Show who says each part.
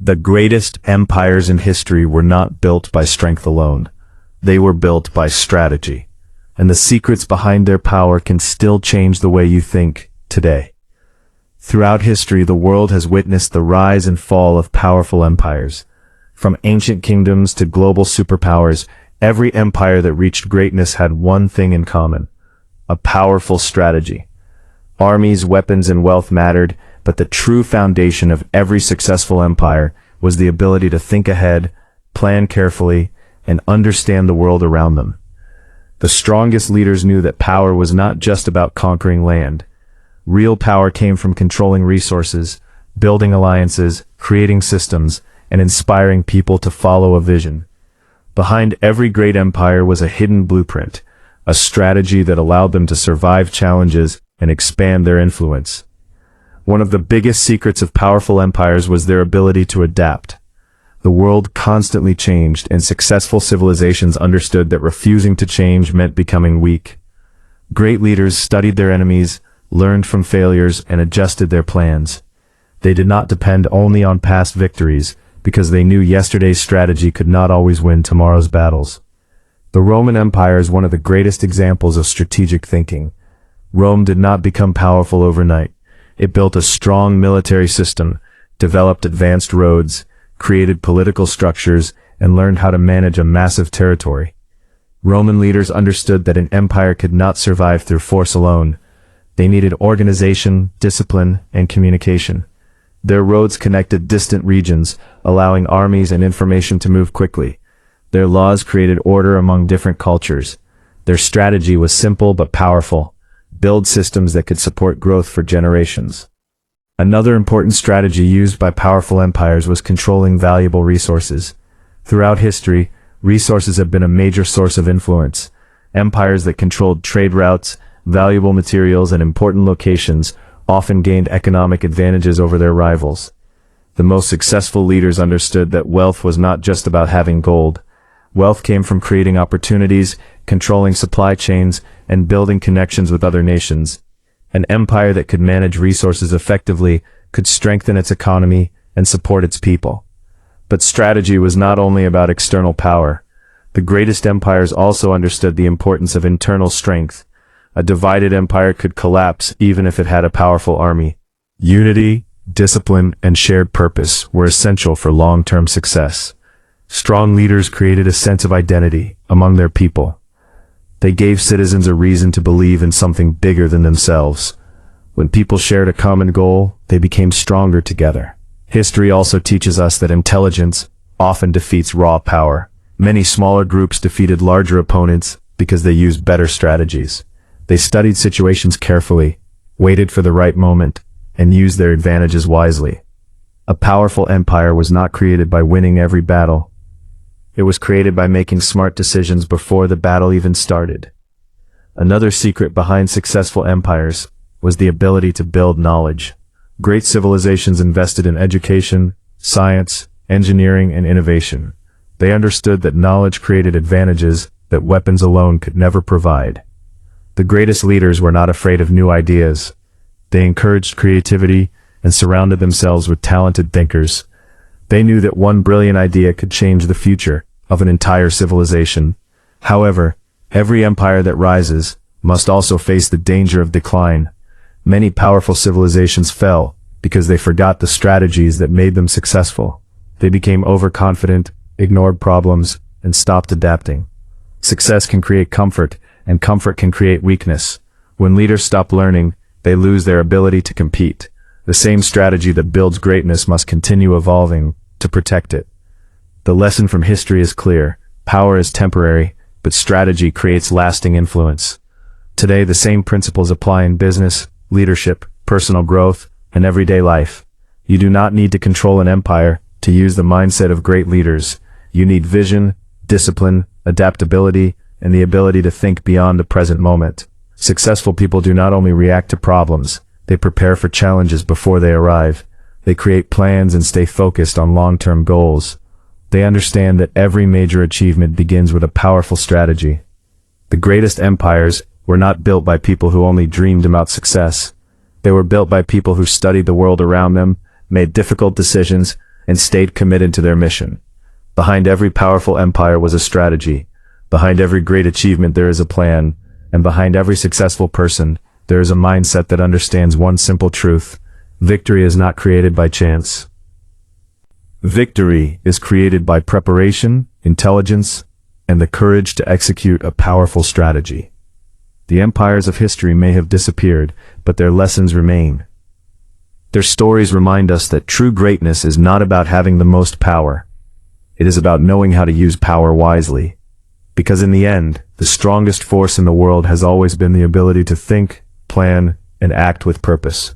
Speaker 1: The greatest empires in history were not built by strength alone. They were built by strategy. And the secrets behind their power can still change the way you think today. Throughout history, the world has witnessed the rise and fall of powerful empires. From ancient kingdoms to global superpowers, every empire that reached greatness had one thing in common: a powerful strategy. Armies, weapons, and wealth mattered, but the true foundation of every successful empire was the ability to think ahead, plan carefully, and understand the world around them. The strongest leaders knew that power was not just about conquering land. Real power came from controlling resources, building alliances, creating systems, and inspiring people to follow a vision. Behind every great empire was a hidden blueprint, a strategy that allowed them to survive challenges and expand their influence. One of the biggest secrets of powerful empires was their ability to adapt. The world constantly changed, and successful civilizations understood that refusing to change meant becoming weak. Great leaders studied their enemies, learned from failures, and adjusted their plans. They did not depend only on past victories, because they knew yesterday's strategy could not always win tomorrow's battles. The Roman Empire is one of the greatest examples of strategic thinking. Rome did not become powerful overnight. It built a strong military system, developed advanced roads, created political structures, and learned how to manage a massive territory. Roman leaders understood that an empire could not survive through force alone. They needed organization, discipline, and communication. Their roads connected distant regions, allowing armies and information to move quickly. Their laws created order among different cultures. Their strategy was simple but powerful: build systems that could support growth for generations. Another important strategy used by powerful empires was controlling valuable resources. Throughout history, resources have been a major source of influence. Empires that controlled trade routes, valuable materials, and important locations often gained economic advantages over their rivals. The most successful leaders understood that wealth was not just about having gold. Wealth came from creating opportunities, controlling supply chains, and building connections with other nations. An empire that could manage resources effectively could strengthen its economy and support its people. But strategy was not only about external power. The greatest empires also understood the importance of internal strength. A divided empire could collapse even if it had a powerful army. Unity, discipline, and shared purpose were essential for long-term success. Strong leaders created a sense of identity among their people. They gave citizens a reason to believe in something bigger than themselves. When people shared a common goal, they became stronger together. History also teaches us that intelligence often defeats raw power. Many smaller groups defeated larger opponents because they used better strategies. They studied situations carefully, waited for the right moment, and used their advantages wisely. A powerful empire was not created by winning every battle. It was created by making smart decisions before the battle even started. Another secret behind successful empires was the ability to build knowledge. Great civilizations invested in education, science, engineering, and innovation. They understood that knowledge created advantages that weapons alone could never provide. The greatest leaders were not afraid of new ideas. They encouraged creativity and surrounded themselves with talented thinkers. They knew that one brilliant idea could change the future of an entire civilization. However, every empire that rises must also face the danger of decline. Many powerful civilizations fell because they forgot the strategies that made them successful. They became overconfident, ignored problems, and stopped adapting. Success can create comfort, and comfort can create weakness. When leaders stop learning, they lose their ability to compete. The same strategy that builds greatness must continue evolving to protect it. The lesson from history is clear: power is temporary, but strategy creates lasting influence. Today, the same principles apply in business, leadership, personal growth, and everyday life. You do not need to control an empire to use the mindset of great leaders. You need vision, discipline, adaptability, and the ability to think beyond the present moment. Successful people do not only react to problems, they prepare for challenges before they arrive. They create plans and stay focused on long-term goals. They understand that every major achievement begins with a powerful strategy. The greatest empires were not built by people who only dreamed about success. They were built by people who studied the world around them, made difficult decisions, and stayed committed to their mission. Behind every powerful empire was a strategy. Behind every great achievement there is a plan, and behind every successful person, there is a mindset that understands one simple truth: victory is not created by chance. Victory is created by preparation, intelligence, and the courage to execute a powerful strategy. The empires of history may have disappeared, but their lessons remain. Their stories remind us that true greatness is not about having the most power. It is about knowing how to use power wisely. Because in the end, the strongest force in the world has always been the ability to think, plan, and act with purpose.